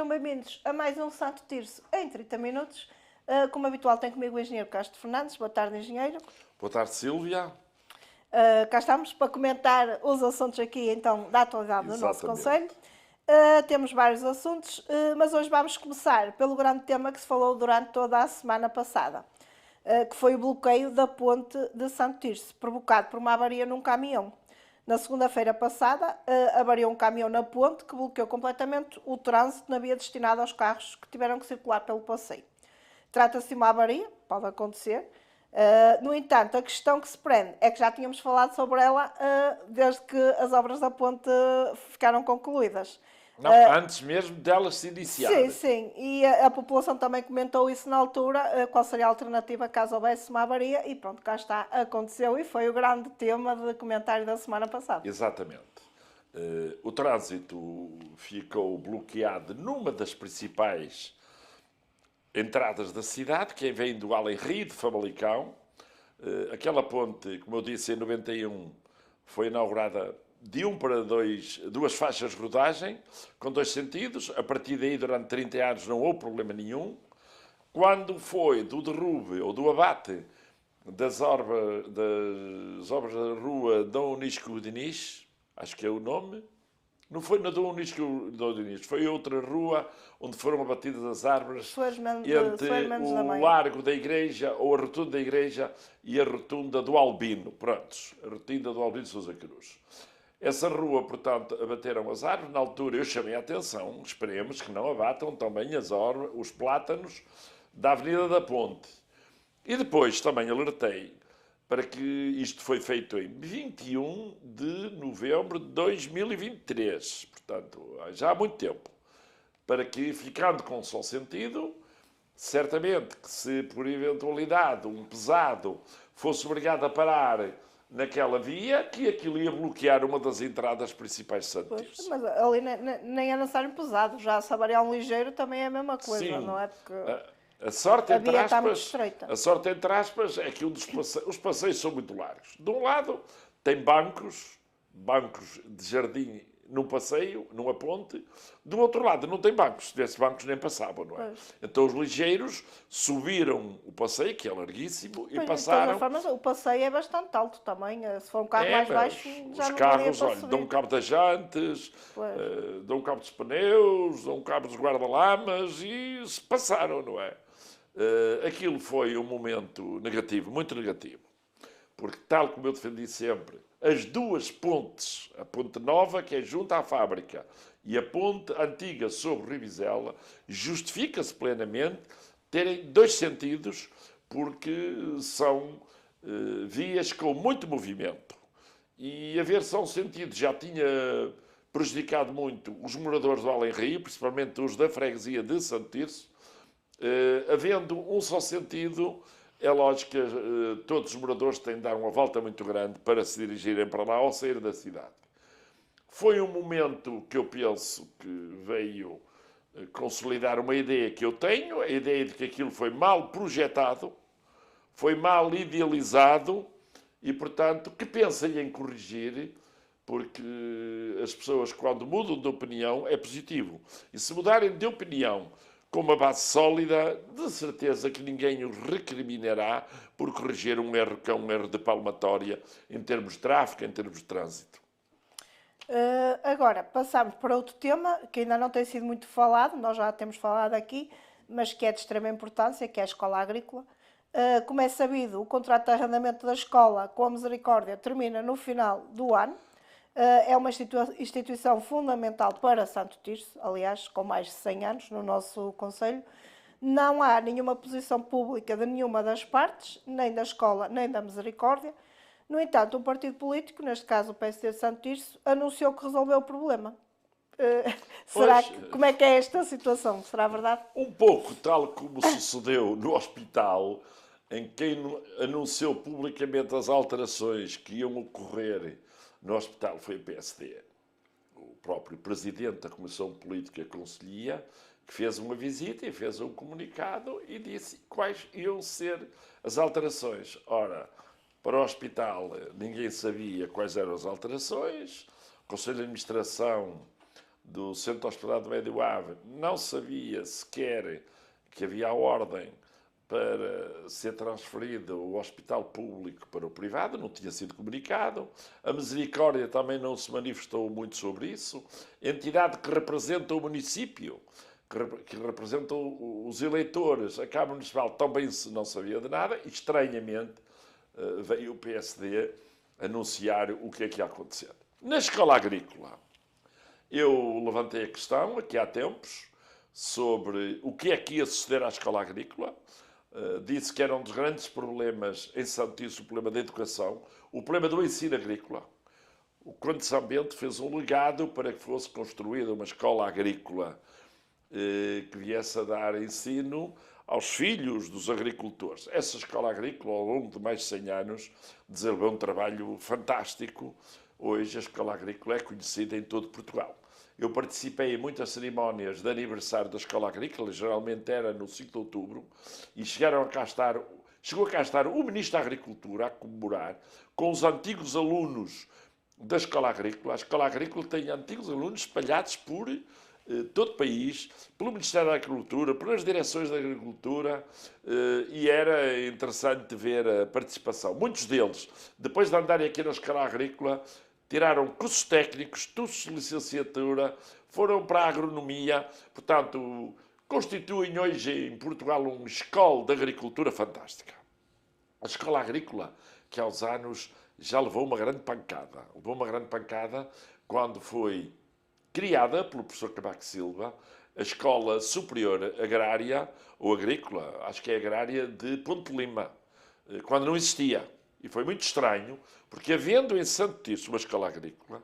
Sejam bem-vindos a mais um Santo Tirso em 30 minutos. Como habitual, tem comigo o engenheiro Castro Fernandes. Boa tarde, engenheiro. Boa tarde, Sílvia. Cá estamos para comentar os assuntos aqui, então, da atualidade do nosso Exatamente. Conselho. Temos vários assuntos, mas hoje vamos começar pelo grande tema que se falou durante toda a semana passada, que foi o bloqueio da ponte de Santo Tirso, provocado por uma avaria num caminhão. Na segunda-feira passada, avariou um caminhão na ponte que bloqueou completamente o trânsito na via destinada aos carros que tiveram que circular pelo passeio. Trata-se de uma avaria, pode acontecer. No entanto, a questão que se prende é que já tínhamos falado sobre ela desde que as obras da ponte ficaram concluídas. Não, antes mesmo delas se iniciarem. Sim, sim. E a população também comentou isso na altura, qual seria a alternativa caso houvesse uma avaria, e pronto, cá está, aconteceu e foi o grande tema de comentário da semana passada. Exatamente. O trânsito ficou bloqueado numa das principais entradas da cidade, quem vem do Além-Rio, de Famalicão. Aquela ponte, como eu disse, em 91, foi inaugurada de 1 para 2 faixas de rodagem, com 2 sentidos. A partir daí, durante 30 anos, não houve problema nenhum. Quando foi do derrube ou do abate das obras da rua Dom Unisco Diniz, acho que é o nome, não foi na Dom Unisco Diniz, foi outra rua onde foram abatidas as árvores entre o largo da igreja, ou a rotunda da igreja, e a rotunda do Albino. Prontos, a rotunda do Albino de Sousa Cruz. Essa rua, portanto, abateram as árvores. Na altura eu chamei a atenção, esperemos que não abatam também os plátanos da Avenida da Ponte. E depois também alertei para que isto foi feito em 21 de novembro de 2023, portanto, já há muito tempo, para que, ficando com só sentido, certamente que se por eventualidade um pesado fosse obrigado a parar naquela via, que aquilo ia bloquear uma das entradas principais de Santo Tirso. Mas ali nem é necessário pesado, já se avariar um ligeiro também é a mesma coisa, Sim, não é? Porque a sorte, entre via está muito aspas, estreita. a sorte, entre aspas, é que os passeios são muito largos. De um lado, tem bancos de jardim num passeio, numa ponte. Do outro lado, não tem bancos. Se tivesse bancos, nem passavam, não é? Pois. Então, os ligeiros subiram o passeio, que é larguíssimo, e Pois, passaram. de todas as formas, o passeio é bastante alto também. Se for um carro mais Mas baixo, já os não daria carros, para olha, subir. dão cabo das jantes, Pois. dão cabo dos pneus, dão cabo dos guarda-lamas e se passaram, não é? Aquilo foi um momento negativo, muito negativo. Porque, tal como eu defendi sempre, as duas pontes, a ponte nova, que é junto à fábrica, e a ponte antiga sobre Ribizela, justifica-se plenamente terem 2 sentidos, porque são vias com muito movimento. E haver só um sentido já tinha prejudicado muito os moradores do Além-Rio, principalmente os da freguesia de Santo Tirso. Havendo um só sentido, é lógico que todos os moradores têm de dar uma volta muito grande para se dirigirem para lá ou sair da cidade. Foi um momento que eu penso que veio consolidar uma ideia que eu tenho, a ideia de que aquilo foi mal projetado, foi mal idealizado e, portanto, que pensem em corrigir, porque as pessoas, quando mudam de opinião, é positivo. E se mudarem de opinião com uma base sólida, de certeza que ninguém os recriminará por corrigir um erro que é um erro de palmatória em termos de tráfego, em termos de trânsito. Agora, passamos para outro tema que ainda não tem sido muito falado, nós já temos falado aqui, mas que é de extrema importância, que é a escola agrícola. Como é sabido, o contrato de arrendamento da escola com a Misericórdia termina no final do ano. É uma instituição fundamental para Santo Tirso, aliás, com mais de 100 anos no nosso Conselho. Não há nenhuma posição pública de nenhuma das partes, nem da escola, nem da Misericórdia. No entanto, um partido político, neste caso o PSD de Santo Tirso, anunciou que resolveu o problema. Como é que é esta situação? Será verdade? Um pouco tal como sucedeu no hospital, em quem anunciou publicamente as alterações que iam ocorrer no hospital foi o PSD. O próprio presidente da Comissão Política Conselhia, que fez uma visita e fez um comunicado e disse quais iam ser as alterações. Ora, para o hospital ninguém sabia quais eram as alterações. O Conselho de Administração do Centro Hospitalar do Médio Ave, não sabia sequer que havia a ordem para ser transferido o hospital público para o privado, não tinha sido comunicado. A Misericórdia também não se manifestou muito sobre isso. A entidade que representa o município, que representa os eleitores, a Câmara Municipal, também não sabia de nada. E, estranhamente, veio o PSD anunciar o que é que ia acontecer. Na escola agrícola, eu levantei a questão, aqui há tempos, sobre o que é que ia suceder à escola agrícola. Disse que era um dos grandes problemas em Santiço, o problema da educação, o problema do ensino agrícola. O Conde de São Bento fez um legado para que fosse construída uma escola agrícola que viesse a dar ensino aos filhos dos agricultores. Essa escola agrícola, ao longo de mais de 100 anos, desenvolveu um trabalho fantástico. Hoje a escola agrícola é conhecida em todo Portugal. Eu participei em muitas cerimónias de aniversário da escola agrícola, geralmente era no 5 de outubro, e chegou a cá estar o Ministro da Agricultura a comemorar com os antigos alunos da escola agrícola. A escola agrícola tem antigos alunos espalhados por todo o país, pelo Ministério da Agricultura, pelas direções da Agricultura, e era interessante ver a participação. Muitos deles, depois de andarem aqui na escola agrícola, tiraram cursos técnicos, cursos de licenciatura, foram para a agronomia, portanto, constituem hoje em Portugal uma escola de agricultura fantástica. A escola agrícola, que há uns anos já levou uma grande pancada. Levou uma grande pancada quando foi criada pelo professor Cavaco Silva a Escola Superior Agrária, ou Agrícola, acho que é Agrária, de Ponte Lima, quando não existia. E foi muito estranho, porque havendo em Santo Tirso uma escola agrícola,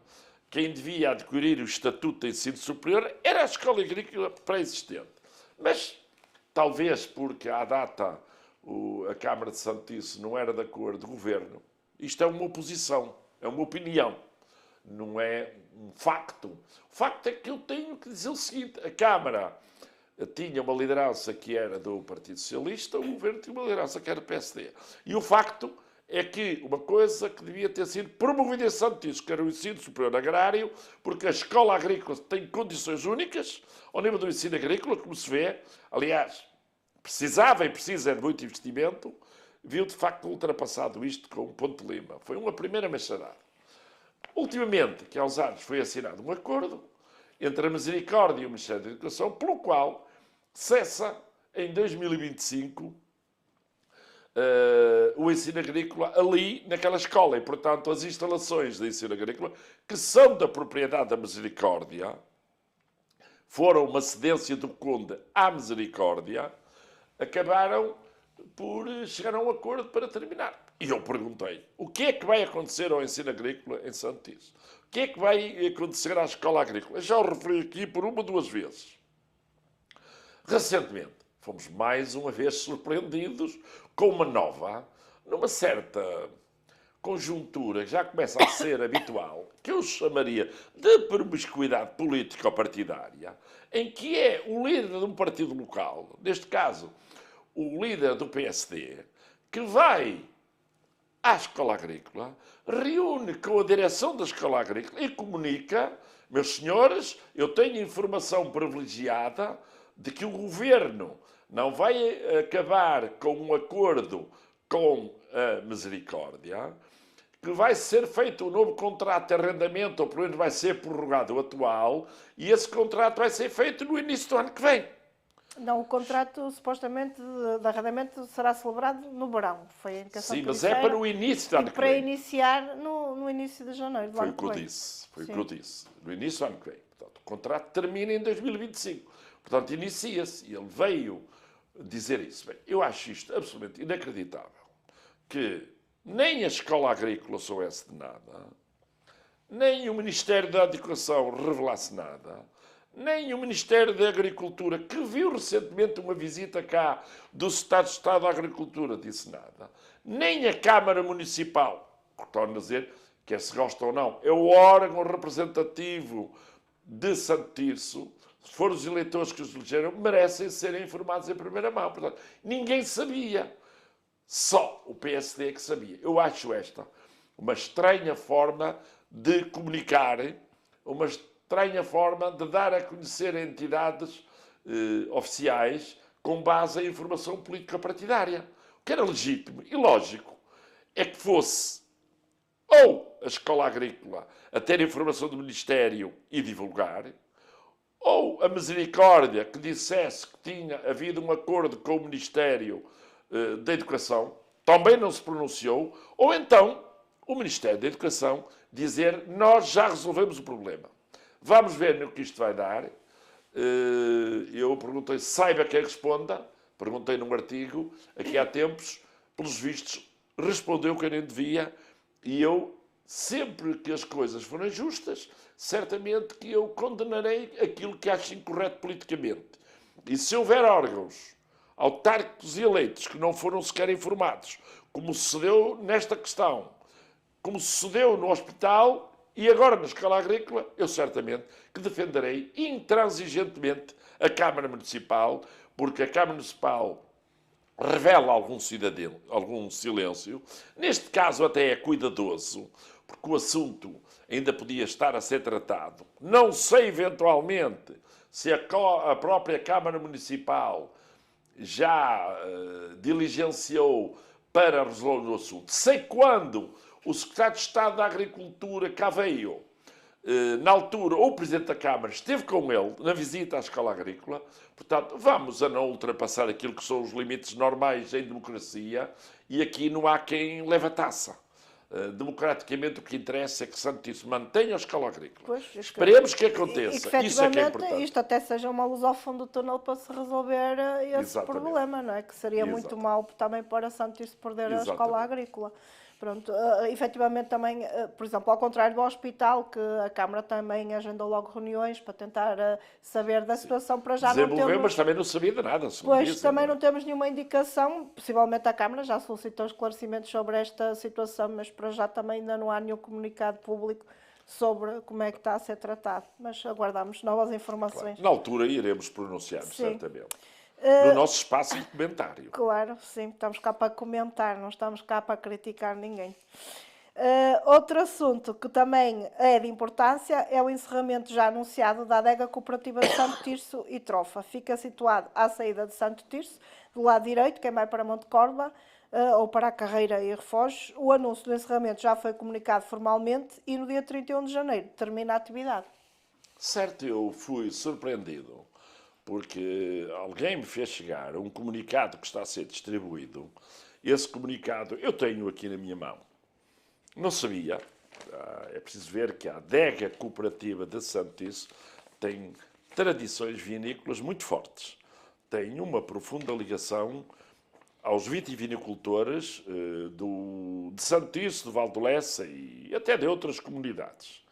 quem devia adquirir o Estatuto de Ensino Superior era a escola agrícola pré-existente. Mas, talvez porque à data a Câmara de Santo Tirso não era de acordo do governo, isto é uma oposição, é uma opinião, não é um facto. O facto é que eu tenho que dizer o seguinte, a Câmara tinha uma liderança que era do Partido Socialista, o governo tinha uma liderança que era do PSD. E o facto é que uma coisa que devia ter sido promovida em Santiço, que era o ensino superior agrário, porque a escola agrícola tem condições únicas ao nível do ensino agrícola, como se vê. Aliás, precisava e precisa de muito investimento, viu de facto ultrapassado isto com o Ponte Lima. Foi uma primeira machadada. Ultimamente, que há uns anos foi assinado um acordo entre a Misericórdia e o Ministério da Educação, pelo qual cessa em 2025 o ensino agrícola ali naquela escola. E, portanto, as instalações de ensino agrícola, que são da propriedade da Misericórdia, foram uma cedência do Conde à Misericórdia, acabaram por chegar a um acordo para terminar. E eu perguntei, o que é que vai acontecer ao ensino agrícola em Santo Tirso? O que é que vai acontecer à escola agrícola? Já o referi aqui por uma ou duas vezes. Recentemente, fomos mais uma vez surpreendidos com uma nova, numa certa conjuntura que já começa a ser habitual, que eu chamaria de promiscuidade político-partidária, em que é o líder de um partido local, neste caso, o líder do PSD, que vai à escola agrícola, reúne com a direção da escola agrícola e comunica, meus senhores, eu tenho informação privilegiada de que o governo não vai acabar com um acordo com a Misericórdia, que vai ser feito um novo contrato de arrendamento, ou pelo menos vai ser prorrogado o atual, e esse contrato vai ser feito no início do ano que vem. Não, o contrato, supostamente, de arrendamento será celebrado no verão. Foi a indicação. Sim, mas é para o início do ano que vem. Para iniciar no início de janeiro do ano que vem. Foi o que eu disse. No início do ano que vem. Portanto, o contrato termina em 2025. Portanto, inicia-se. E ele veio dizer isso. Bem, eu acho isto absolutamente inacreditável. Que nem a escola agrícola soubesse de nada, nem o Ministério da Educação revelasse nada, nem o Ministério da Agricultura, que viu recentemente uma visita cá do Secretário de Estado da Agricultura, disse nada, nem a Câmara Municipal, torno a dizer, quer se gosta ou não, é o órgão representativo de Santo Tirso, se for os eleitores que os elegeram, merecem serem informados em primeira mão. Portanto, ninguém sabia. Só o PSD é que sabia. Eu acho esta uma estranha forma de comunicar, uma traem a forma de dar a conhecer a entidades oficiais com base em informação política partidária. O que era legítimo e lógico é que fosse ou a Escola Agrícola a ter informação do Ministério e divulgar, ou a Misericórdia que dissesse que tinha havido um acordo com o Ministério da Educação, também não se pronunciou, ou então o Ministério da Educação dizer: nós já resolvemos o problema. Vamos ver no que isto vai dar. Eu perguntei, saiba quem responda, perguntei num artigo, aqui há tempos, pelos vistos, respondeu quem nem devia, e eu, sempre que as coisas forem justas, certamente que eu condenarei aquilo que acho incorreto politicamente. E se houver órgãos autárquicos e eleitos que não foram sequer informados, como sucedeu nesta questão, como sucedeu no hospital e agora na Escola Agrícola, eu certamente que defenderei intransigentemente a Câmara Municipal, porque a Câmara Municipal revela algum silêncio. Neste caso até é cuidadoso, porque o assunto ainda podia estar a ser tratado. Não sei, eventualmente, se a própria Câmara Municipal já diligenciou para resolver o assunto. Sei quando o Secretário de Estado da Agricultura cá veio, na altura, ou o Presidente da Câmara esteve com ele na visita à Escola Agrícola. Portanto, vamos a não ultrapassar aquilo que são os limites normais em democracia, e aqui não há quem leve a taça. Democraticamente o que interessa é que Santice mantenha a Escola Agrícola. Pois, Esperemos que aconteça. E que, isso é que é importante. isto até seja uma luz ao fundo do túnel para se resolver esse problema, não é? Que seria muito mau também para Santice perder a Escola Agrícola. Pronto, efetivamente também, por exemplo, ao contrário do hospital, que a Câmara também agendou logo reuniões para tentar saber da situação, para já não temos... mas também não sabia de nada. Pois, também não temos nenhuma indicação, possivelmente a Câmara já solicitou esclarecimentos sobre esta situação, mas para já também ainda não há nenhum comunicado público sobre como é que está a ser tratado, mas aguardamos novas informações. Claro. Na altura iremos pronunciar-nos, certamente. No nosso espaço de comentário. Claro, sim, estamos cá para comentar, não estamos cá para criticar ninguém. Outro assunto que também é de importância é o encerramento já anunciado da adega cooperativa de Santo Tirso e Trofa. Fica situado à saída de Santo Tirso, do lado direito, quem vai para Monte Corva, ou para a Carreira e Refogos. O anúncio do encerramento já foi comunicado formalmente e no dia 31 de janeiro termina a atividade. Certo, eu fui surpreendido, porque alguém me fez chegar um comunicado que está a ser distribuído. Esse comunicado eu tenho aqui na minha mão. Não sabia. É preciso ver que a adega cooperativa de Santice tem tradições vinícolas muito fortes. Tem uma profunda ligação aos vitivinicultores de Santice, do Val do Lessa e até de outras comunidades.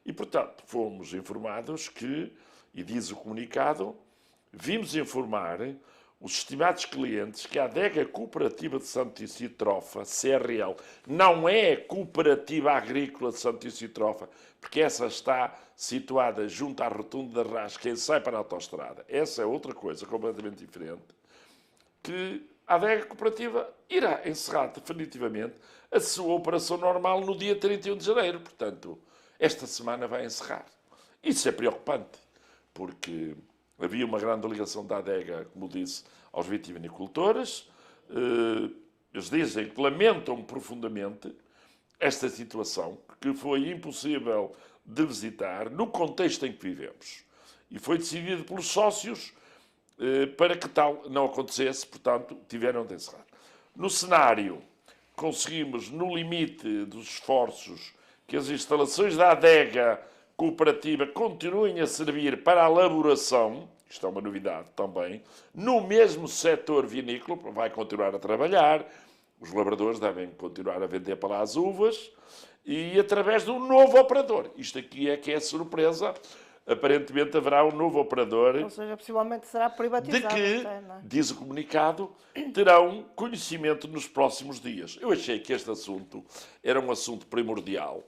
E, portanto, fomos informados que, e diz o comunicado, vimos informar os estimados clientes que a adega cooperativa de Santice e Trofa, CRL, não é a cooperativa agrícola de Santice e Trofa, porque essa está situada junto à rotunda da Rasca, quem sai para a autoestrada. Essa é outra coisa completamente diferente, que a adega cooperativa irá encerrar definitivamente a sua operação normal no dia 31 de janeiro. Portanto, esta semana vai encerrar. Isso é preocupante, porque havia uma grande ligação da adega, como disse, aos vitivinicultores. Eles dizem que lamentam profundamente esta situação, que foi impossível de visitar no contexto em que vivemos. E foi decidido pelos sócios para que tal não acontecesse, portanto, tiveram de encerrar. No cenário, conseguimos, no limite dos esforços, que as instalações da adega cooperativa continuem a servir para a elaboração, isto é uma novidade também, no mesmo setor vinícola, vai continuar a trabalhar, os lavradores devem continuar a vender para lá as uvas, e através de um novo operador. Isto aqui é que é surpresa, aparentemente haverá um novo operador. Ou seja, possivelmente será privatizado. De que, diz o comunicado, terão conhecimento nos próximos dias. Eu achei que este assunto era um assunto primordial.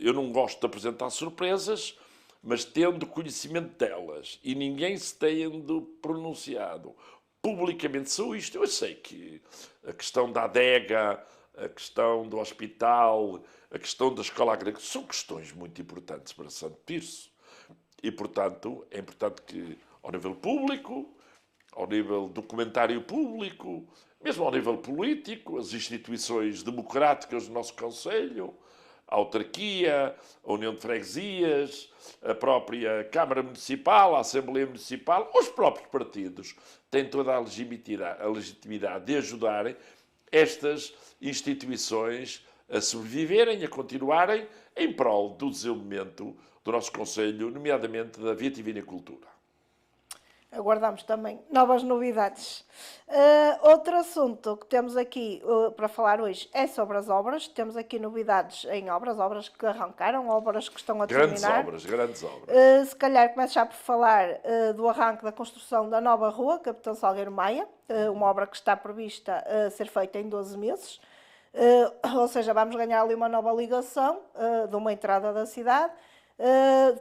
Eu não gosto de apresentar surpresas, mas tendo conhecimento delas e ninguém se tendo pronunciado publicamente sobre isto, eu sei que a questão da adega a questão do hospital, a questão da escola agrícola, são questões muito importantes para Santo Tirso. E, portanto, é importante que, ao nível público, ao nível do comentário público, mesmo ao nível político, as instituições democráticas do nosso Conselho, a autarquia, a União de Freguesias, a própria Câmara Municipal, a Assembleia Municipal, os próprios partidos têm toda a legitimidade de ajudarem estas instituições a sobreviverem, a continuarem em prol do desenvolvimento do nosso Conselho, nomeadamente da vitivinicultura. Aguardamos também novas novidades. Outro assunto que temos aqui para falar hoje é sobre as obras. Temos aqui novidades em obras que arrancaram, obras que estão a terminar. Grandes obras. Se calhar começo já por falar do arranque da construção da nova rua, Capitão Salgueiro Maia, uma obra que está prevista a ser feita em 12 meses. Ou seja, vamos ganhar ali uma nova ligação de uma entrada da cidade.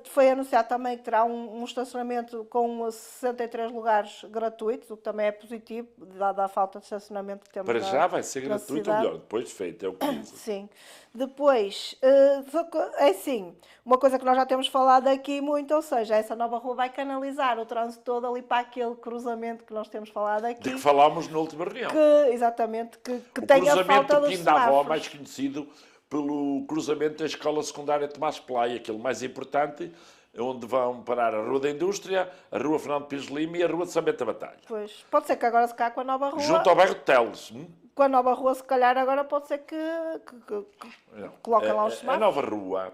Foi anunciado também que terá um estacionamento com 63 lugares gratuitos, o que também é positivo, dada a falta de estacionamento que temos Para já vai ser gratuito, ou melhor, depois de feito, é o que dizem. Sim. Depois, é assim, uma coisa que nós já temos falado aqui muito, ou seja, essa nova rua vai canalizar o trânsito todo ali para aquele cruzamento que nós temos falado aqui. De que falámos na última reunião. Exatamente, que tem a falta dos semáforos. Mais conhecido pelo cruzamento da Escola Secundária Tomás Play, aquele mais importante, onde vão parar a Rua da Indústria, a Rua Fernando Pires de Lima e a Rua de São Bento da Batalha. Pois, pode ser que agora se cá com a nova rua... Junto ao bairro de Teles. Com a nova rua, se calhar, agora pode ser que coloquem lá os semáforos.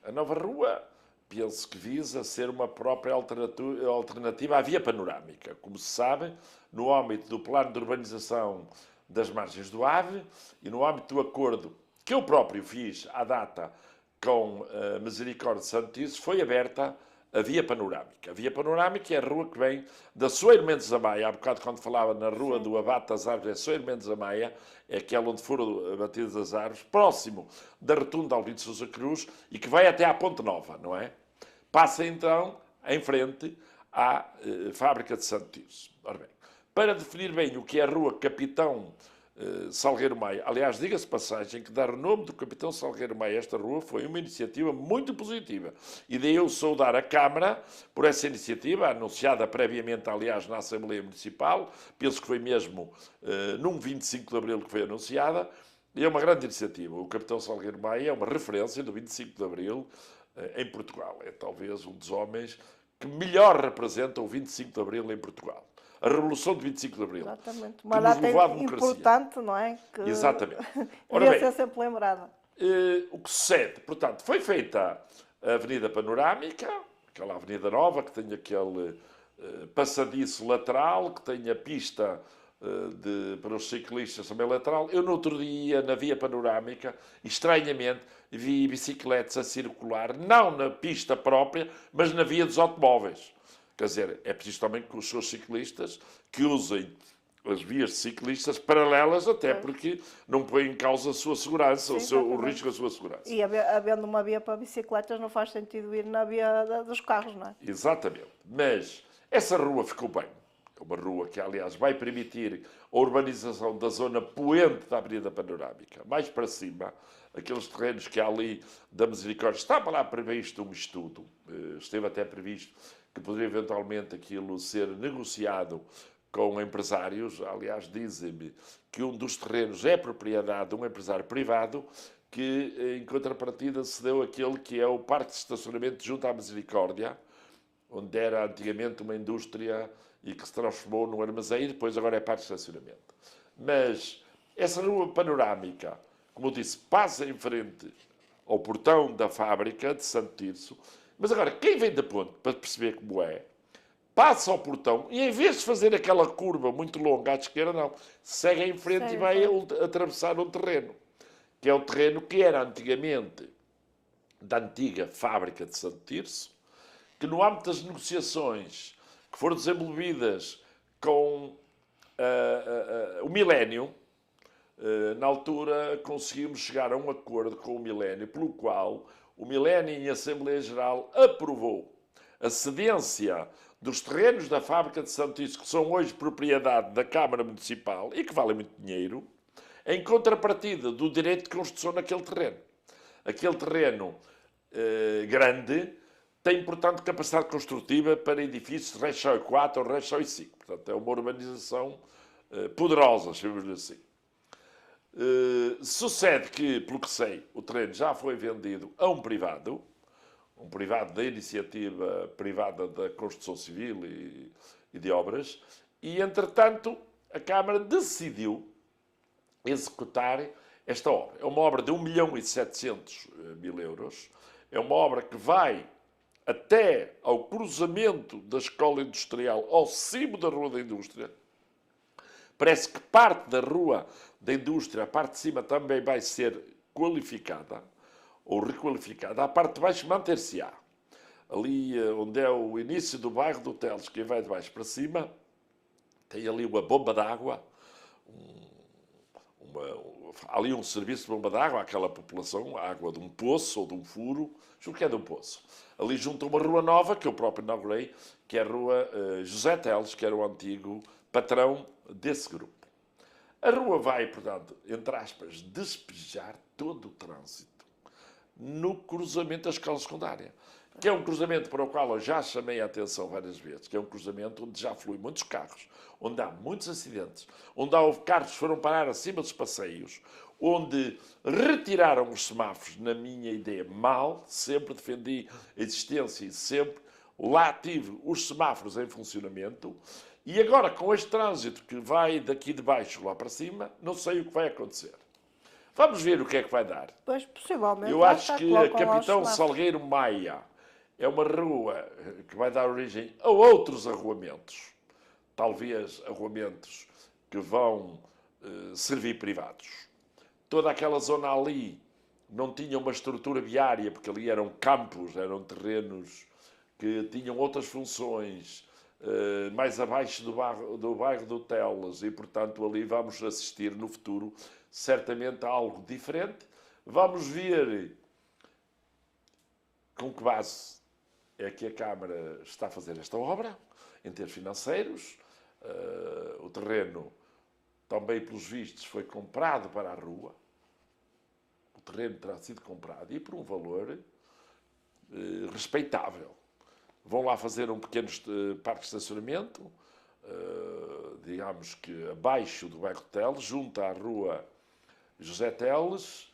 A nova rua, penso que visa ser uma própria alternativa à via panorâmica. Como se sabe, no âmbito do plano de urbanização das margens do Ave e no âmbito do acordo que eu próprio fiz à data com a Misericórdia de Santo Tirso, foi aberta a Via Panorâmica. A Via Panorâmica é a rua que vem da Soeiro Mendes da Maia. Há bocado, quando falava na rua Sim. do Abate das Árvores, é Soeiro Mendes da Maia, é aquela onde foram abatidas as árvores, próximo da Rotunda Alvim de Sousa Cruz, e que vai até à Ponte Nova, não é? Passa, então, em frente à fábrica de Santo Tirso. Ora bem, para definir bem o que é a rua Capitão Salgueiro Maia. Aliás, diga-se passagem que dar o nome do Capitão Salgueiro Maia a esta rua foi uma iniciativa muito positiva. E daí eu saudar a Câmara por essa iniciativa, anunciada previamente, aliás, na Assembleia Municipal. Penso que foi mesmo num 25 de Abril que foi anunciada. E é uma grande iniciativa. O Capitão Salgueiro Maia é uma referência do 25 de Abril em Portugal. É talvez um dos homens que melhor representa o 25 de Abril em Portugal. A Revolução de 25 de Abril. Exatamente. Uma data importante, não é? Que Exatamente. Devia ser sempre lembrada. O que sucede? Portanto, foi feita a Avenida Panorâmica, aquela avenida nova, que tem aquele passadiço lateral, que tem a pista para os ciclistas também lateral. Eu, no outro dia, na Via Panorâmica, estranhamente, vi bicicletas a circular, não na pista própria, mas na via dos automóveis. Quer dizer, é preciso também que os seus ciclistas que usem as vias de ciclistas paralelas, até porque não põe em causa a sua segurança, o risco da sua segurança. E havendo uma via para bicicletas, não faz sentido ir na via dos carros, não é? Exatamente. Mas essa rua ficou bem. É uma rua que, aliás, vai permitir a urbanização da zona poente da Avenida Panorâmica. Mais para cima, aqueles terrenos que há ali da Misericórdia. Estava lá previsto um estudo, esteve até previsto que poderia eventualmente aquilo ser negociado com empresários. Aliás, dizem-me que um dos terrenos é propriedade de um empresário privado que, em contrapartida, cedeu aquele que é o parque de estacionamento junto à Misericórdia, onde era antigamente uma indústria e que se transformou num armazém e depois agora é parque de estacionamento. Mas essa rua panorâmica, como eu disse, passa em frente ao portão da fábrica de Santo Tirso. Mas agora, quem vem da ponte, para perceber como é, passa ao portão e, em vez de fazer aquela curva muito longa à esquerda, não, segue em frente e vai atravessar um terreno, que é o terreno que era antigamente da antiga fábrica de Santo Tirso, que no âmbito das negociações que foram desenvolvidas com o Milénio, na altura conseguimos chegar a um acordo com o Milénio, pelo qual o Milénio, em Assembleia Geral, aprovou a cedência dos terrenos da fábrica de Santo Tirso, que são hoje propriedade da Câmara Municipal e que valem muito dinheiro, em contrapartida do direito de construção naquele terreno. Aquele terreno grande tem, portanto, capacidade construtiva para edifícios de Rechão 4 ou Rechão 5. Portanto, é uma urbanização poderosa, chamemos-lhe assim. Sucede que, pelo que sei, o terreno já foi vendido a um privado da iniciativa privada da construção civil e de obras, e, entretanto, a Câmara decidiu executar esta obra. É uma obra de 1.700.000 euros, é uma obra que vai até ao cruzamento da Escola Industrial, ao cimo da Rua da Indústria. Parece que parte da Rua da Indústria, a parte de cima, também vai ser qualificada ou requalificada. A parte de baixo manter-se-á. Ali onde é o início do bairro do Teles, quem vai de baixo para cima, tem ali uma bomba d'água, há ali um serviço de bomba d'água àquela população, a água de um poço ou de um furo, julgo que é de um poço. Ali junto a uma rua nova, que eu próprio inaugurei, que é a rua José Teles, que era o antigo patrão desse grupo. A rua vai, portanto, entre aspas, despejar todo o trânsito no cruzamento da escola secundária, que é um cruzamento para o qual eu já chamei a atenção várias vezes, que é um cruzamento onde já fluem muitos carros, onde há muitos acidentes, onde houve carros que foram parar acima dos passeios, onde retiraram os semáforos, na minha ideia, mal, sempre defendi a existência e sempre lá tive os semáforos em funcionamento, e agora com este trânsito que vai daqui de baixo lá para cima, não sei o que vai acontecer. Vamos ver o que é que vai dar. Pois, possivelmente. Eu acho que a Capitão Salgueiro Maia é uma rua que vai dar origem a outros arruamentos. Talvez arruamentos que vão servir privados. Toda aquela zona ali não tinha uma estrutura viária, porque ali eram campos, eram terrenos que tinham outras funções, mais abaixo do bairro do Teles, e, portanto, ali vamos assistir no futuro certamente a algo diferente. Vamos ver com que base é que a Câmara está a fazer esta obra, em termos financeiros. O terreno, também pelos vistos, foi comprado para a rua. O terreno terá sido comprado e por um valor respeitável. Vão lá fazer um pequeno parque de estacionamento, digamos que abaixo do bairro de Teles, junto à rua José Teles.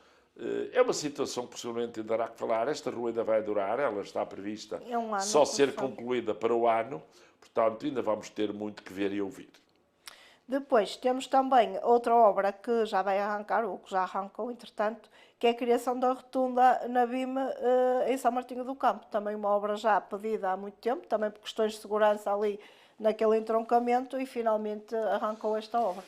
É uma situação que possivelmente ainda dará que falar. Esta rua ainda vai durar, ela está prevista só ser concluída para o ano, portanto ainda vamos ter muito que ver e ouvir. Depois temos também outra obra que já vai arrancar, ou que já arrancou, entretanto, que é a criação da rotunda na BIM em São Martinho do Campo. Também uma obra já pedida há muito tempo, também por questões de segurança ali naquele entroncamento, e finalmente arrancou esta obra.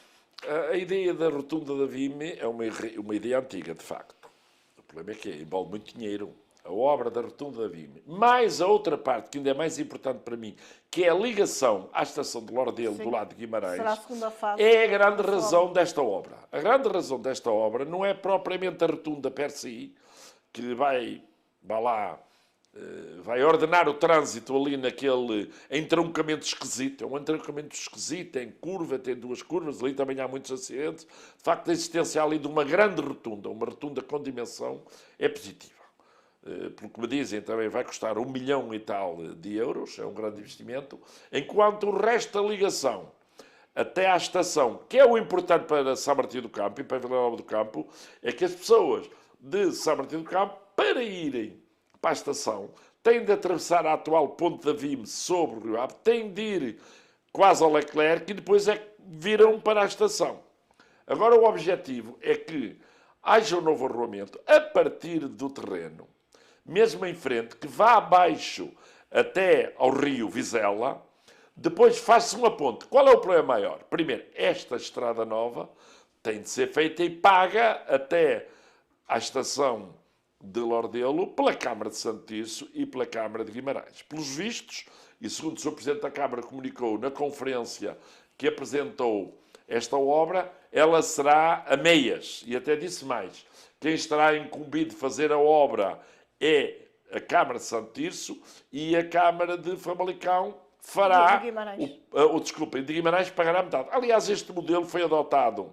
A ideia da rotunda da BIM é uma ideia antiga, de facto. O problema é que envolve muito dinheiro. A obra da rotunda da BIM, mais a outra parte, que ainda é mais importante para mim, que é a ligação à estação de Lordelo, do lado de Guimarães, será a segunda fase, é a grande razão desta obra. A grande razão desta obra não é propriamente a rotunda per si, que vai ordenar o trânsito ali naquele entroncamento esquisito. É um entroncamento esquisito, tem curva, tem duas curvas, ali também há muitos acidentes. De facto, a existência ali de uma grande rotunda, uma rotunda com dimensão, é positiva. Pelo que me dizem, também vai custar 1 milhão e tal de euros, é um grande investimento, enquanto o resto da ligação até à estação, que é o importante para São Martinho do Campo e para Vila Nova do Campo, é que as pessoas de São Martinho do Campo, para irem para a estação, têm de atravessar a atual ponte da VIM sobre o Rio Ave, têm de ir quase ao Leclerc e depois é que viram para a estação. Agora o objetivo é que haja um novo arruamento a partir do terreno, mesmo em frente, que vá abaixo até ao rio Vizela, depois faz-se uma ponte. Qual é o problema maior? Primeiro, esta estrada nova tem de ser feita e paga até à estação de Lordelo pela Câmara de Santo Tirso e pela Câmara de Guimarães. Pelos vistos, e segundo o Sr. Presidente da Câmara comunicou na conferência que apresentou esta obra, ela será a meias. E até disse mais, quem estará incumbido de fazer a obra é a Câmara de Santo Tirso, e a Câmara de Famalicão fará... De Guimarães. De Guimarães pagará metade. Aliás, este modelo foi adotado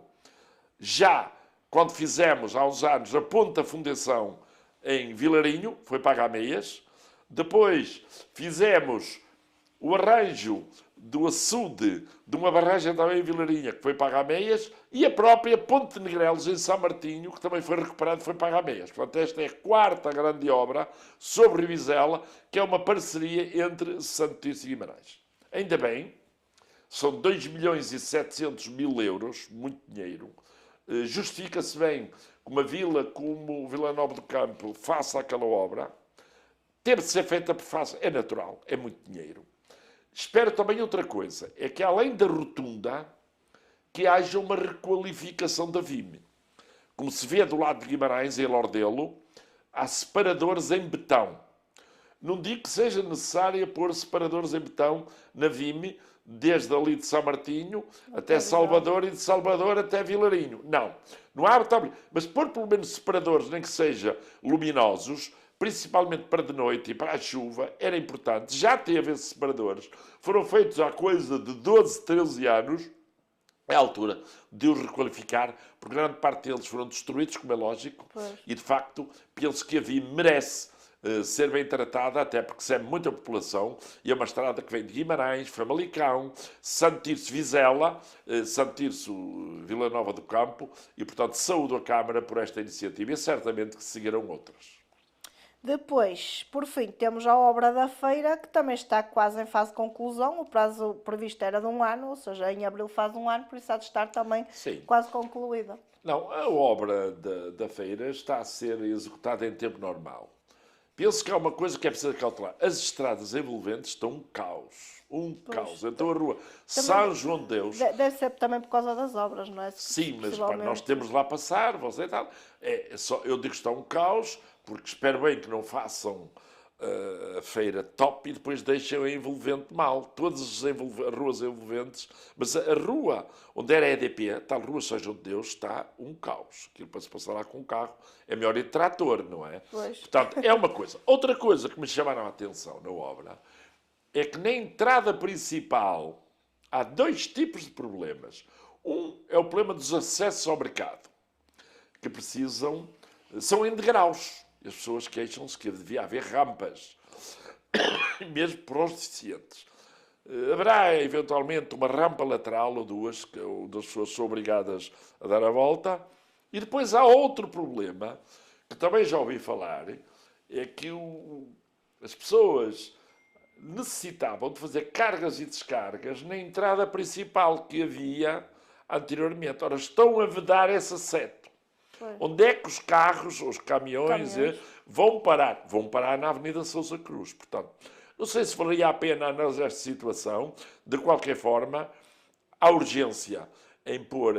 já quando fizemos, há uns anos, a ponte da fundação em Vilarinho, foi paga a meias. Depois fizemos o arranjo do açude de uma barragem também em Vilarinha, que foi paga a meias, e a própria Ponte de Negrelos, em São Martinho, que também foi recuperado e foi paga a meias. Portanto, esta é a quarta grande obra sobre Vizela, que é uma parceria entre Santo Tirso e Guimarães. Ainda bem, são 2.700.000 euros, muito dinheiro. Justifica-se bem que uma vila como Vila Nova do Campo faça aquela obra. Ter de ser feita por fácil é natural, é muito dinheiro. Espero também outra coisa, é que além da rotunda, que haja uma requalificação da VIM. Como se vê do lado de Guimarães, em Lordelo, há separadores em betão. Não digo que seja necessário pôr separadores em betão na VIM, desde ali de São Martinho até Salvador e de Salvador até Vilarinho. Não, não há betão. Mas pôr pelo menos separadores, nem que sejam luminosos, principalmente para de noite e para a chuva, era importante. Já teve esses separadores. Foram feitos há coisa de 12, 13 anos. É a altura de os requalificar, porque grande parte deles foram destruídos, como é lógico, e de facto penso que a VIM merece ser bem tratada, até porque serve muita população, e é uma estrada que vem de Guimarães, Famalicão, Santo Tirso, Vizela, Santo Tirso, Vila Nova do Campo, e portanto saúdo a Câmara por esta iniciativa, e certamente que seguirão outras. Depois, por fim, temos a obra da feira, que também está quase em fase de conclusão. O prazo previsto era de 1 ano, ou seja, em abril faz 1 ano, por isso há de estar também quase concluída. Não, a obra da feira está a ser executada em tempo normal. Penso que há uma coisa que é preciso cautelar. As estradas envolventes estão um caos. Um caos. Então a rua São João de Deus... Deve ser também por causa das obras, não é? Sim, mas pá, nós temos lá passar, você e tal. Eu digo que está um caos, porque espero bem que não façam a feira top e depois deixem a envolvente mal. Todas as ruas envolventes. Mas a rua onde era a EDP, a tal rua São João de Deus, está um caos. Aquilo para se passar lá com um carro é melhor ir de trator, não é? Pois. Portanto, é uma coisa. Outra coisa que me chamaram a atenção na obra é que na entrada principal há 2 tipos de problemas. Um é o problema dos acessos ao mercado, que são em degraus. As pessoas queixam-se que devia haver rampas, mesmo para os deficientes. Haverá, eventualmente, uma rampa lateral ou 2, onde as pessoas são obrigadas a dar a volta. E depois há outro problema, que também já ouvi falar, é que as pessoas necessitavam de fazer cargas e descargas na entrada principal que havia anteriormente. Ora, estão a vedar esse acesso. Onde é que os carros, os caminhões vão parar? Vão parar na Avenida Sousa Cruz. Portanto, não sei se valeria a pena analisar esta situação. De qualquer forma, há urgência em pôr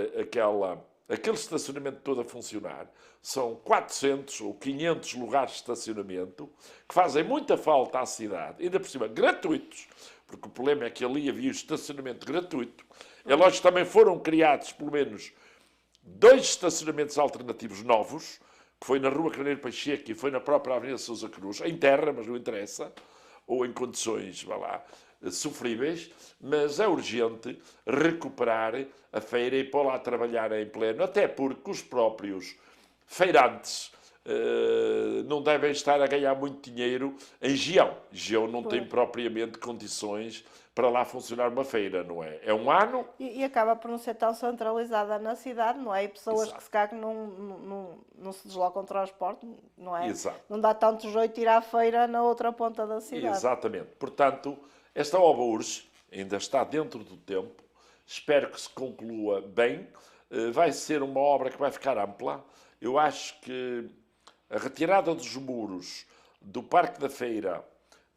aquele estacionamento todo a funcionar. São 400 ou 500 lugares de estacionamento que fazem muita falta à cidade, ainda por cima gratuitos, porque o problema é que ali havia estacionamento gratuito. É lógico que também foram criados, pelo menos, 2 estacionamentos alternativos novos, que foi na Rua Carneiro Pacheco e foi na própria Avenida Sousa Cruz, em terra, mas não interessa, ou em condições, vá lá, sofríveis, mas é urgente recuperar a feira e pôr lá a trabalhar em pleno, até porque os próprios feirantes não devem estar a ganhar muito dinheiro em Gião. Gião não tem propriamente condições para lá funcionar uma feira, não é? É 1 ano... E acaba por não ser tão centralizada na cidade, não é? E pessoas que se calhar não se deslocam de transporte, não é? Exato. Não dá tanto jeito ir à feira na outra ponta da cidade. Exatamente. Portanto, esta obra urge, ainda está dentro do tempo, espero que se conclua bem. Vai ser uma obra que vai ficar ampla. Eu acho que a retirada dos muros do Parque da Feira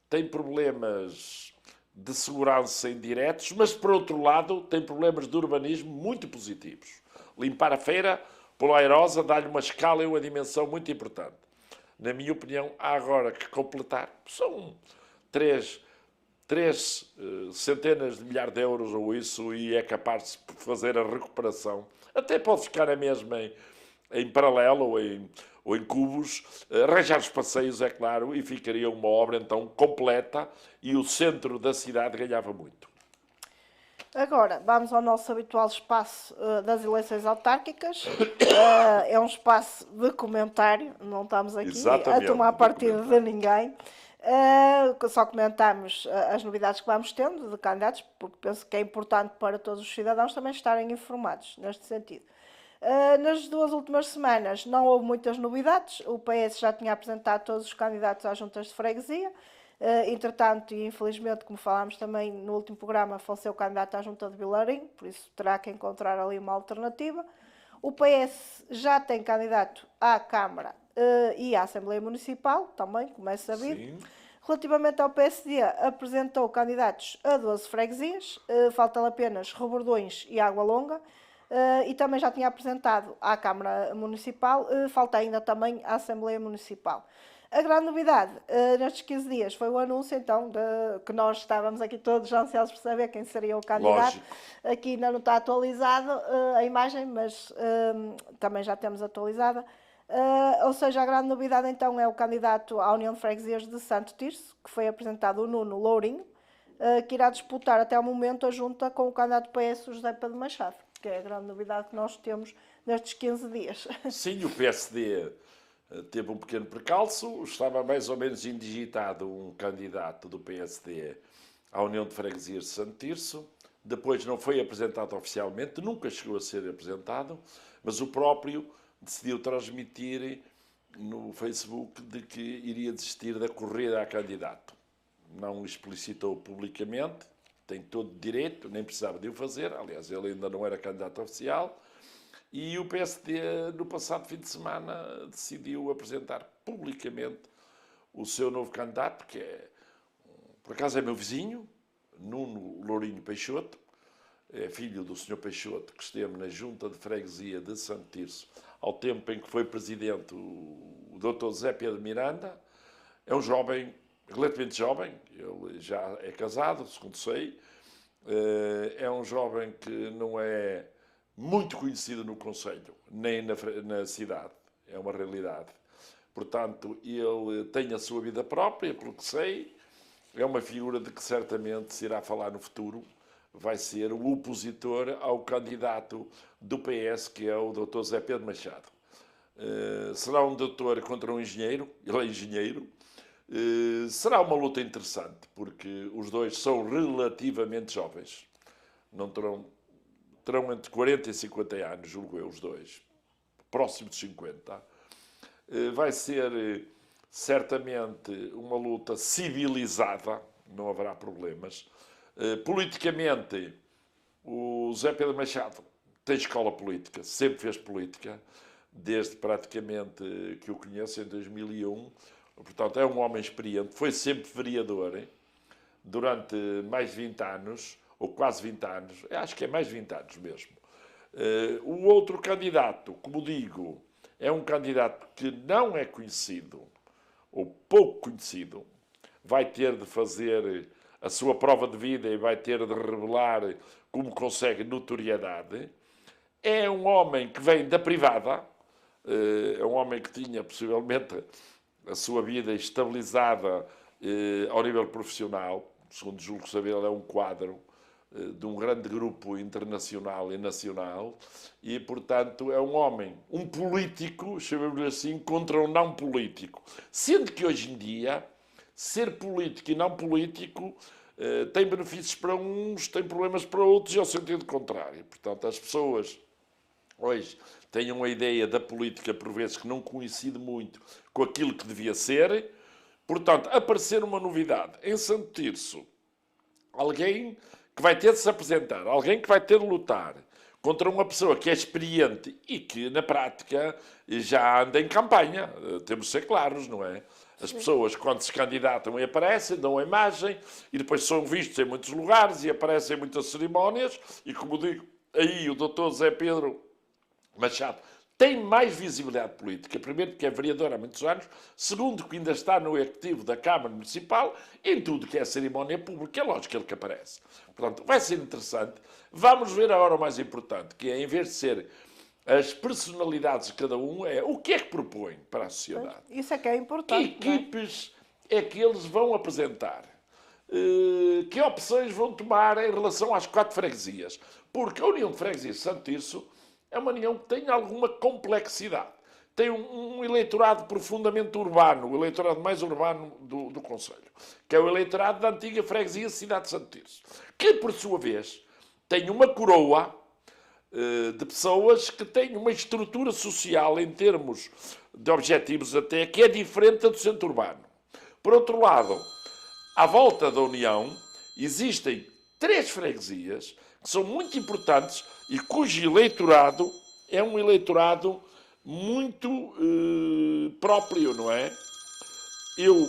tem problemas de segurança indiretos, mas, por outro lado, tem problemas de urbanismo muito positivos. Limpar a feira, pela airosa, dá-lhe uma escala e uma dimensão muito importante. Na minha opinião, há agora que completar. São 3 centenas de milhares de euros ou isso, e é capaz de fazer a recuperação. Até pode ficar a mesma em paralelo ou em cubos, arranjar os passeios, é claro, e ficaria uma obra, então, completa, e o centro da cidade ganhava muito. Agora, vamos ao nosso habitual espaço das eleições autárquicas. É um espaço de comentário, não estamos aqui a Exatamente, tomar de partido de comentário. ninguém. Só comentamos as novidades que vamos tendo de candidatos, porque penso que é importante para todos os cidadãos também estarem informados neste sentido. Nas 2 últimas semanas não houve muitas novidades. O PS já tinha apresentado todos os candidatos às juntas de freguesia. Entretanto, e infelizmente, como falámos também no último programa, faleceu o candidato à junta de Vilarim, por isso terá que encontrar ali uma alternativa. O PS já tem candidato à Câmara e à Assembleia Municipal, também, como é sabido. Sim. Relativamente ao PSD, apresentou candidatos a 12 freguesias, faltam apenas Rebordões e Água Longa, e também já tinha apresentado à Câmara Municipal, falta ainda também à Assembleia Municipal. A grande novidade nestes 15 dias foi o anúncio, então, que nós estávamos aqui todos ansiosos por saber quem seria o candidato. Lógico. Aqui ainda não está atualizado a imagem, mas também já temos atualizada. Ou seja, a grande novidade então é o candidato à União de Freguesias de Santo Tirso, que foi apresentado o Nuno Lourinho, que irá disputar até o momento a junta com o candidato PS, o José Pedro Machado, que é a grande novidade que nós temos nestes 15 dias. Sim, o PSD teve um pequeno percalço, estava mais ou menos indigitado um candidato do PSD à União de Freguesias de Santo Tirso, depois não foi apresentado oficialmente, nunca chegou a ser apresentado, mas o próprio decidiu transmitir no Facebook de que iria desistir da corrida a candidato. Não explicitou publicamente, tem todo o direito, nem precisava de o fazer, aliás, ele ainda não era candidato oficial, e o PSD, no passado fim de semana, decidiu apresentar publicamente o seu novo candidato, que é, por acaso é meu vizinho, Nuno Lourinho Peixoto, é filho do Sr. Peixoto, que esteve na Junta de Freguesia de Santo Tirso, ao tempo em que foi presidente o Dr. Zé Pedro Miranda. É um jovem, relativamente jovem, ele já é casado, segundo sei. É um jovem que não é muito conhecido no concelho, nem na cidade. É uma realidade. Portanto, ele tem a sua vida própria, pelo que sei. É uma figura de que certamente se irá falar no futuro. Vai ser o opositor ao candidato do PS, que é o Dr. Zé Pedro Machado. Será um doutor contra um engenheiro, ele é engenheiro. Será uma luta interessante, porque os dois são relativamente jovens. Não terão entre 40 e 50 anos, julgo eu, os dois. Próximo de 50. Vai ser certamente uma luta civilizada, não haverá problemas. Politicamente, o Zé Pedro Machado tem escola política, sempre fez política, desde praticamente que o conheço, em 2001. Portanto, é um homem experiente, foi sempre vereador, durante mais de 20 anos, ou quase 20 anos, acho que é mais de 20 anos mesmo. O outro candidato, como digo, é um candidato que não é conhecido, ou pouco conhecido, vai ter de fazer a sua prova de vida e vai ter de revelar como consegue notoriedade. É um homem que vem da privada, é um homem que tinha possivelmente a sua vida estabilizada ao nível profissional. Segundo julgo saber, ele é um quadro de um grande grupo internacional e nacional e, portanto, é um homem, um político, chamemos-lhe assim, contra um não político. Sendo que hoje em dia, ser político e não político tem benefícios para uns, tem problemas para outros e ao sentido contrário. Portanto, as pessoas hoje têm uma ideia da política, por vezes, que não coincide muito com aquilo que devia ser. Portanto, aparecer uma novidade em Santo Tirso, alguém que vai ter de se apresentar, alguém que vai ter de lutar contra uma pessoa que é experiente e que, na prática, já anda em campanha. Temos de ser claros, não é? As pessoas, quando se candidatam e aparecem, dão a imagem e depois são vistos em muitos lugares e aparecem em muitas cerimónias e, como digo, aí o Dr. Zé Pedro Machado tem mais visibilidade política. Primeiro, porque é vereador há muitos anos. Segundo, que ainda está no ativo da Câmara Municipal. Em tudo que é cerimónia pública, é lógico que ele que aparece. Portanto, vai ser interessante. Vamos ver a hora mais importante, que é, em vez de ser as personalidades de cada um, é o que é que propõe para a sociedade. Isso é que é importante. Que equipes é que eles vão apresentar? que opções vão tomar em relação às 4 freguesias. Porque a União de Freguesias de Santo Tirso é uma união que tem alguma complexidade. Tem um eleitorado profundamente urbano, o eleitorado mais urbano do Conselho, que é o eleitorado da antiga freguesia Cidade de Santo Tirso, que, por sua vez, tem uma coroa de pessoas que têm uma estrutura social, em termos de objetivos até, que é diferente da do centro urbano. Por outro lado, à volta da União, existem 3 freguesias que são muito importantes e cujo eleitorado é um eleitorado muito próprio, não é?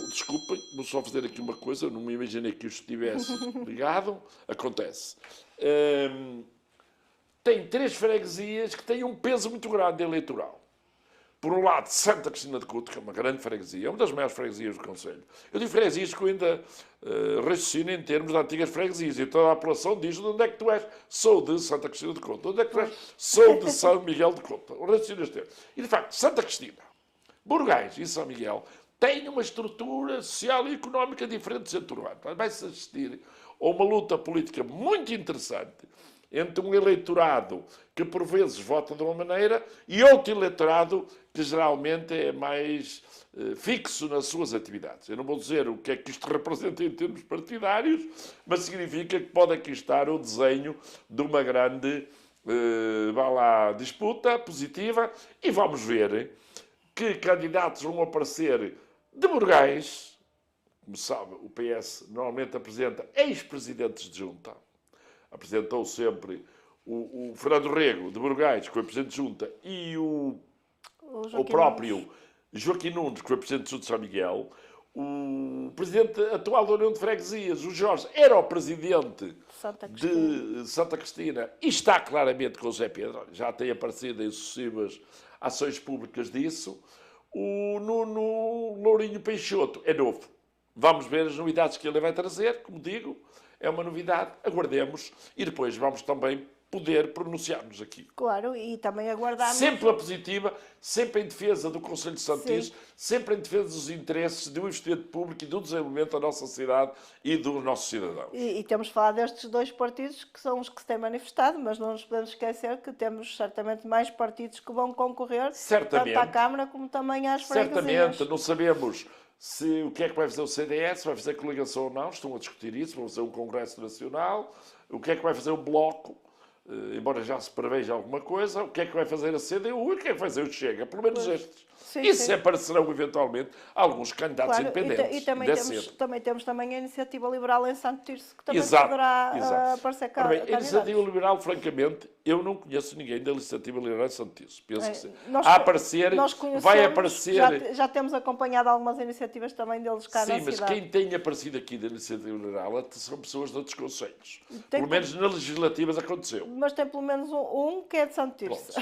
Desculpem, vou só fazer aqui uma coisa, eu não me imaginei que eu estivesse ligado. Acontece. Tem 3 freguesias que têm um peso muito grande eleitoral. Por um lado, Santa Cristina de Couto, que é uma grande freguesia, é uma das maiores freguesias do Conselho. Eu digo freguesias que eu ainda raciocino em termos de antigas freguesias. E toda a população diz: de onde é que tu és? Sou de Santa Cristina de Couto. De onde é que tu és? Sou de São Miguel de Couto. O raciocínio este. E, de facto, Santa Cristina, Burgais e São Miguel têm uma estrutura social e económica diferente do centro urbano. Vai-se assistir a uma luta política muito interessante entre um eleitorado que, por vezes, vota de uma maneira e outro eleitorado que, geralmente, é mais fixo nas suas atividades. Eu não vou dizer o que é que isto representa em termos partidários, mas significa que pode aqui estar o desenho de uma grande disputa positiva, e vamos ver que candidatos vão aparecer de Burgais. Como sabe, o PS normalmente apresenta ex-presidentes de junta. Apresentou sempre o Fernando Rego, de Burgais, que foi Presidente de Junta, e o próprio Joaquim Nunes, que foi Presidente de Junta de São Miguel. O Presidente atual da União de Freguesias, o Jorge, era o Presidente de Santa Cristina e está claramente com o Zé Pedro. Já tem aparecido em sucessivas ações públicas disso. O Nuno Lourinho Peixoto é novo. Vamos ver as novidades que ele vai trazer, como digo. É uma novidade, aguardemos, e depois vamos também poder pronunciar-nos aqui. Claro, e também aguardamos... Sempre pela positiva, sempre em defesa do Conselho de Santo Tirso, sempre em defesa dos interesses do investimento público e do desenvolvimento da nossa cidade e dos nossos cidadãos. E temos falado destes 2 partidos, que são os que se têm manifestado, mas não nos podemos esquecer que temos certamente mais partidos que vão concorrer, certamente, tanto à Câmara como também às freguesias. Certamente, não sabemos o que é que vai fazer o CDS, vai fazer coligação ou não, estão a discutir isso, vão fazer um Congresso Nacional, o que é que vai fazer o Bloco, embora já se preveja alguma coisa, o que é que vai fazer a CDU e o que é que vai fazer o Chega, pelo menos estes. Sim. Aparecerão eventualmente alguns candidatos independentes. E também temos a Iniciativa Liberal em Santo Tirso, que também poderá aparecer cá. A Iniciativa Liberal, francamente, eu não conheço ninguém da Iniciativa Liberal em Santo Tirso. Penso que sim. Vai aparecer... Já temos acompanhado algumas iniciativas também deles cá na cidade. Sim, mas quem tem aparecido aqui da Iniciativa Liberal são pessoas de outros concelhos. Pelo menos nas legislativas aconteceu. Mas tem pelo menos um que é de Santo Tirso.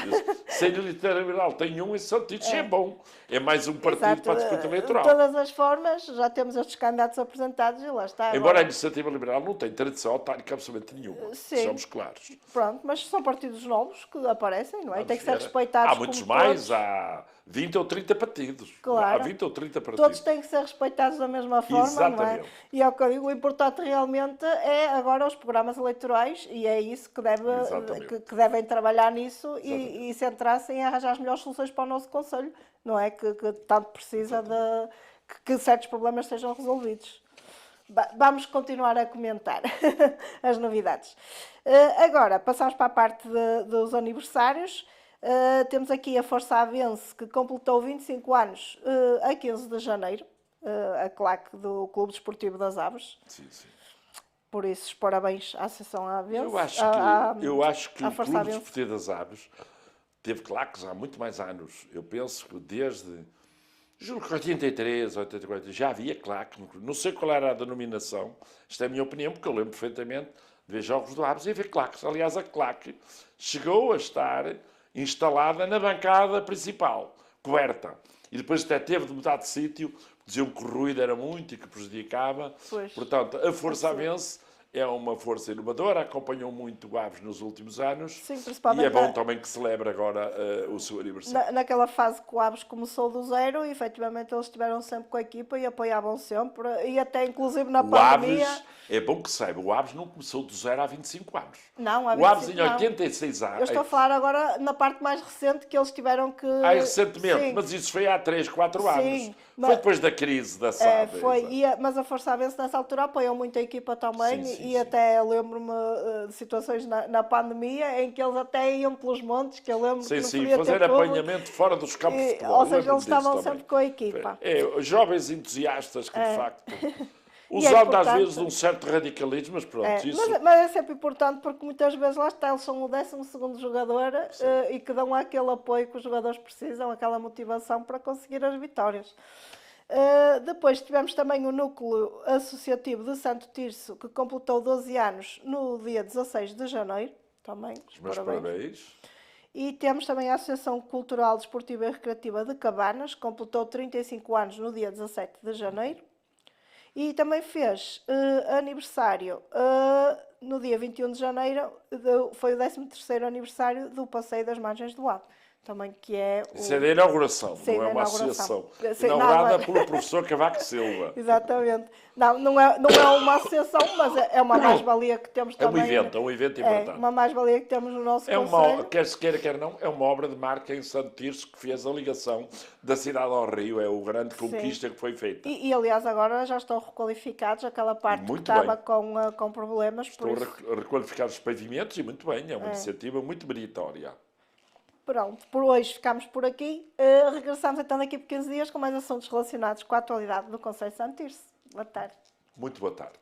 Se a Iniciativa Liberal tem um em Santo Tirso, é bom. É mais um partido para a disputa eleitoral. De todas as formas, já temos estes candidatos apresentados e lá está. Embora a Iniciativa Liberal não tenha tradição autárquica absolutamente nenhuma. Somos claros. Pronto, mas são partidos novos que aparecem, não é? Tem que ser respeitados. Há muitos mais, há 20 ou 30 partidos. Claro. Há 20 ou 30 partidos. Todos têm que ser respeitados da mesma forma, exatamente, não é? E é o que eu digo, o importante realmente é agora os programas eleitorais, e é isso que devem trabalhar nisso e centrar-se em arranjar as melhores soluções para o nosso Conselho, não é? Que tanto precisa de que certos problemas sejam resolvidos. Vamos continuar a comentar as novidades. Agora, passamos para a parte dos aniversários. Temos aqui a Força Avense, que completou 25 anos a 15 de janeiro, a claque do Clube Desportivo das Aves. Sim, sim. Por isso, parabéns à Associação Avense. Eu acho que o Clube Desportivo das Aves teve claques há muito mais anos. Eu penso que desde... Julgo que 83, 84, já havia claque. Não sei qual era a denominação. Esta é a minha opinião, porque eu lembro perfeitamente de ver jogos do Aves e ver claques. Aliás, a claque chegou a estar instalada na bancada principal, coberta. E depois até teve de mudar de sítio, diziam que o ruído era muito e que prejudicava. Pois. Portanto, a Força Avense é uma força inovadora, acompanhou muito o Aves nos últimos anos. Sim, E principalmente é bom também que celebre agora o seu aniversário. naquela fase que o Aves começou do zero e efetivamente eles estiveram sempre com a equipa e apoiavam sempre e até inclusive na O pandemia. Aves, é bom que saiba, o Aves não começou do zero há 25 anos. Não, há O Aves 25 em não. 86 Eu anos. estou a falar agora na parte mais recente que eles tiveram que. Recentemente, Sim, mas isso foi há 3, 4 anos. sim. Foi depois da crise da SAD. Foi, exato. mas a Força Avense nessa altura apoiou muito a equipa também Sim, sim, e sim. até lembro-me de situações na pandemia em que eles até iam pelos montes, que eu lembro que Sim, não sim, podia ter fazer público. apanhamento fora dos campos de futebol. Ou seja, Lembro-me eles disso estavam também. sempre com a equipa. Jovens entusiastas que, de facto, E é usando às vezes importante. de um certo radicalismo, mas pronto, isso... Mas é sempre importante porque muitas vezes lá está, eles são o 12º jogador e que dão aquele apoio que os jogadores precisam, aquela motivação para conseguir as vitórias. Depois tivemos também o Núcleo Associativo de Santo Tirso, que completou 12 anos no dia 16 de janeiro. Também, Os meus parabéns. parabéns. E temos também a Associação Cultural, Desportiva e Recreativa de Cabanas, que completou 35 anos no dia 17 de janeiro. E também fez aniversário no dia 21 de janeiro, foi o 13º aniversário do Passeio das Margens do Ave. Também que é Isso é da inauguração, Sim, não é da uma inauguração. associação. Sim, Inaugurada não, pelo professor Cavaco Silva. Exatamente. Não é uma associação, mas é uma mais-valia que temos É um também. evento, é um evento importante. Uma mais-valia que temos no nosso É concelho. quer se queira, quer não, é uma obra de marca em Santo Tirso que fez a ligação da cidade ao Rio. É o grande conquista que foi feita. E, aliás, agora já estão requalificados aquela parte que muito estava bem. com problemas. Estou a requalificar os pavimentos e muito bem, é uma iniciativa muito meritória. Pronto, por hoje ficamos por aqui. Regressamos então daqui por 15 dias com mais assuntos relacionados com a atualidade do Conselho de Santo Tirso. Boa tarde. Muito boa tarde.